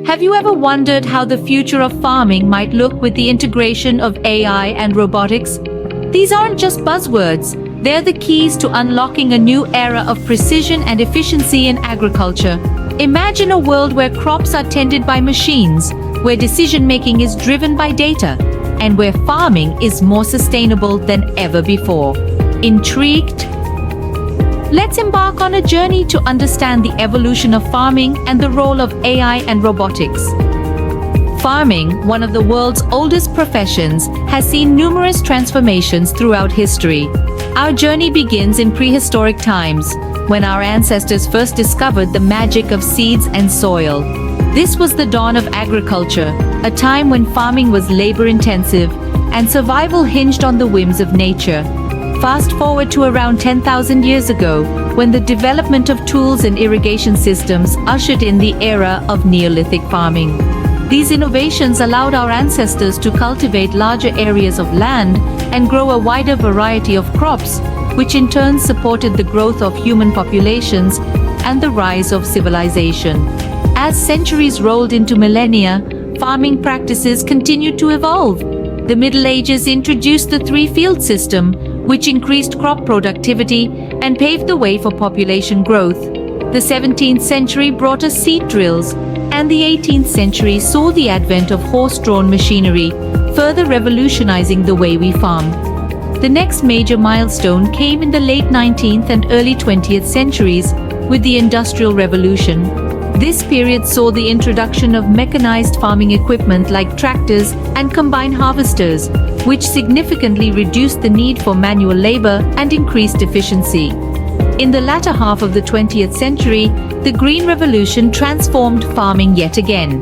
Have you ever wondered how the future of farming might look with the integration of AI and robotics? These aren't just buzzwords, they're the keys to unlocking a new era of precision and efficiency in agriculture. Imagine a world where crops are tended by machines, where decision-making is driven by data, and where farming is more sustainable than ever before. Intrigued? Let's embark on a journey to understand the evolution of farming and the role of AI and robotics. Farming, one of the world's oldest professions, has seen numerous transformations throughout history. Our journey begins in prehistoric times, when our ancestors first discovered the magic of seeds and soil. This was the dawn of agriculture, a time when farming was labor-intensive and survival hinged on the whims of nature. Fast forward to around 10,000 years ago, when the development of tools and irrigation systems ushered in the era of Neolithic farming. These innovations allowed our ancestors to cultivate larger areas of land and grow a wider variety of crops, which in turn supported the growth of human populations and the rise of civilization. As centuries rolled into millennia, farming practices continued to evolve. The Middle Ages introduced the three-field system, which increased crop productivity and paved the way for population growth. The 17th century brought us seed drills, and the 18th century saw the advent of horse-drawn machinery, further revolutionizing the way we farm. The next major milestone came in the late 19th and early 20th centuries with the Industrial Revolution. This period saw the introduction of mechanized farming equipment like tractors and combine harvesters, which significantly reduced the need for manual labor and increased efficiency. In the latter half of the 20th century, the Green Revolution transformed farming yet again.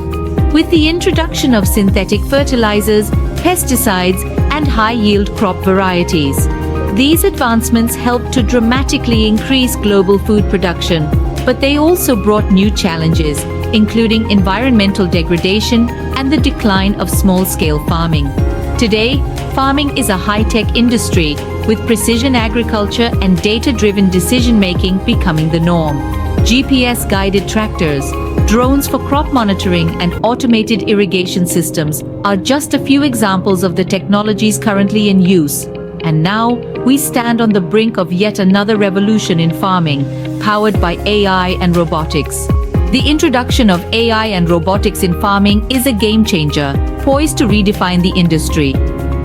With the introduction of synthetic fertilizers, pesticides, and high-yield crop varieties. These advancements helped to dramatically increase global food production, but they also brought new challenges, including environmental degradation and the decline of small-scale farming. Today, farming is a high-tech industry, with precision agriculture and data-driven decision-making becoming the norm. GPS-guided tractors, drones for crop monitoring, and automated irrigation systems are just a few examples of the technologies currently in use. And now, we stand on the brink of yet another revolution in farming, powered by AI and robotics. The introduction of AI and robotics in farming is a game-changer, poised to redefine the industry.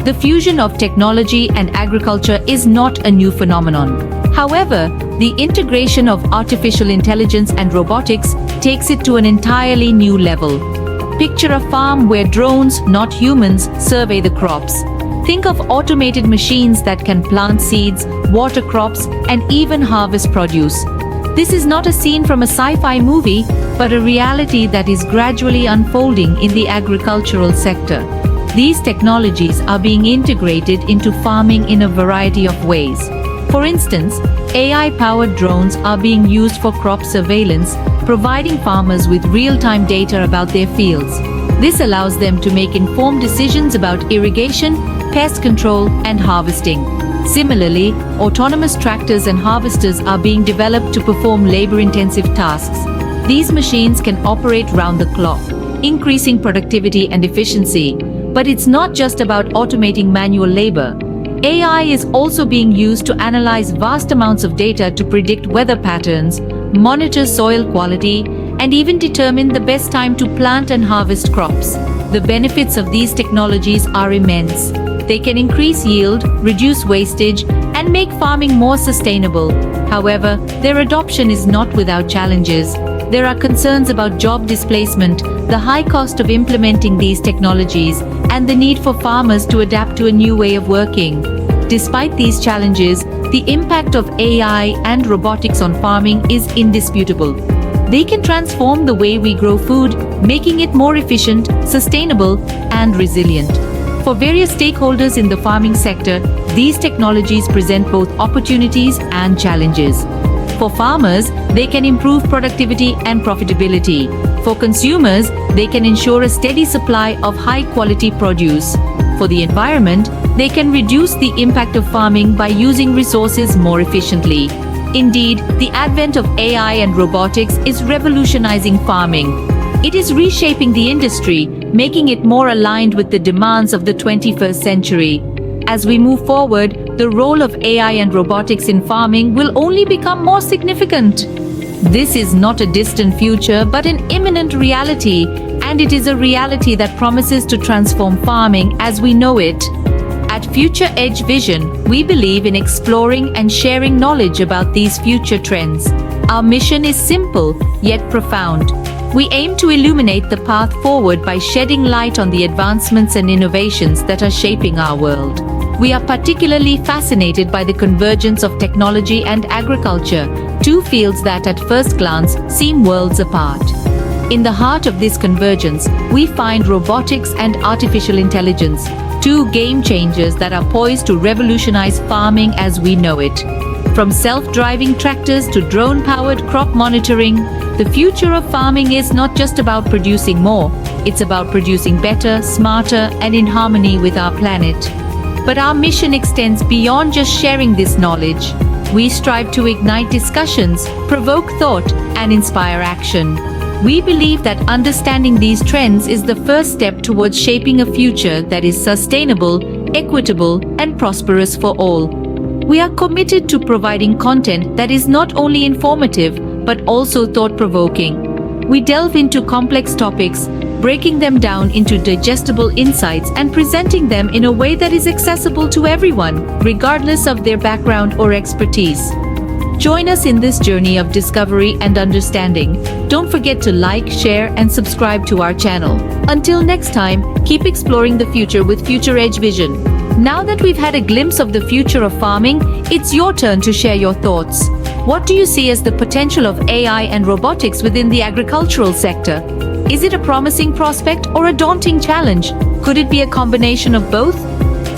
The fusion of technology and agriculture is not a new phenomenon. However, the integration of artificial intelligence and robotics takes it to an entirely new level. Picture a farm where drones, not humans, survey the crops. Think of automated machines that can plant seeds, water crops, and even harvest produce. This is not a scene from a sci-fi movie, but a reality that is gradually unfolding in the agricultural sector. These technologies are being integrated into farming in a variety of ways. For instance, AI-powered drones are being used for crop surveillance, providing farmers with real-time data about their fields. This allows them to make informed decisions about irrigation, pest control, and harvesting. Similarly, autonomous tractors and harvesters are being developed to perform labor-intensive tasks. These machines can operate round the clock, increasing productivity and efficiency. But it's not just about automating manual labor. AI is also being used to analyze vast amounts of data to predict weather patterns, monitor soil quality, and even determine the best time to plant and harvest crops. The benefits of these technologies are immense. They can increase yield, reduce wastage, and make farming more sustainable. However, their adoption is not without challenges. There are concerns about job displacement, the high cost of implementing these technologies, and the need for farmers to adapt to a new way of working. Despite these challenges, the impact of AI and robotics on farming is indisputable. They can transform the way we grow food, making it more efficient, sustainable, and resilient. For various stakeholders in the farming sector, these technologies present both opportunities and challenges. For farmers, they can improve productivity and profitability. For consumers, they can ensure a steady supply of high-quality produce. For the environment, they can reduce the impact of farming by using resources more efficiently. Indeed, the advent of AI and robotics is revolutionizing farming. It is reshaping the industry, making it more aligned with the demands of the 21st century. As we move forward, the role of AI and robotics in farming will only become more significant. This is not a distant future, but an imminent reality, and it is a reality that promises to transform farming as we know it. At Future Edge Vision, we believe in exploring and sharing knowledge about these future trends. Our mission is simple, yet profound. We aim to illuminate the path forward by shedding light on the advancements and innovations that are shaping our world. We are particularly fascinated by the convergence of technology and agriculture, two fields that at first glance seem worlds apart. In the heart of this convergence, we find robotics and artificial intelligence, two game changers that are poised to revolutionize farming as we know it. From self-driving tractors to drone-powered crop monitoring, the future of farming is not just about producing more, it's about producing better, smarter, and in harmony with our planet. But our mission extends beyond just sharing this knowledge. We strive to ignite discussions, provoke thought, and inspire action. We believe that understanding these trends is the first step towards shaping a future that is sustainable, equitable, and prosperous for all. We are committed to providing content that is not only informative, but also thought-provoking. We delve into complex topics, breaking them down into digestible insights and presenting them in a way that is accessible to everyone, regardless of their background or expertise. Join us in this journey of discovery and understanding. Don't forget to like, share, and subscribe to our channel. Until next time, keep exploring the future with Future Edge Vision. Now that we've had a glimpse of the future of farming, it's your turn to share your thoughts. What do you see as the potential of AI and robotics within the agricultural sector? Is it a promising prospect or a daunting challenge? Could it be a combination of both?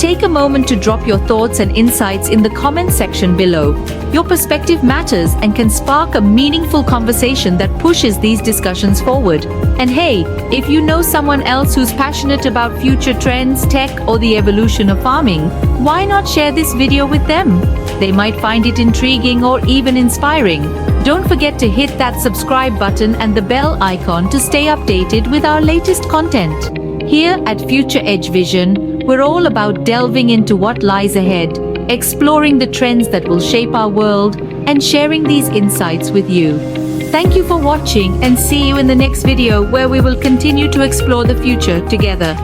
Take a moment to drop your thoughts and insights in the comment section below. Your perspective matters and can spark a meaningful conversation that pushes these discussions forward. And hey, if you know someone else who's passionate about future trends, tech, or the evolution of farming, why not share this video with them? They might find it intriguing or even inspiring. Don't forget to hit that subscribe button and the bell icon to stay updated with our latest content. Here at Future Edge Vision, we're all about delving into what lies ahead, exploring the trends that will shape our world, and sharing these insights with you. Thank you for watching and see you in the next video where we will continue to explore the future together.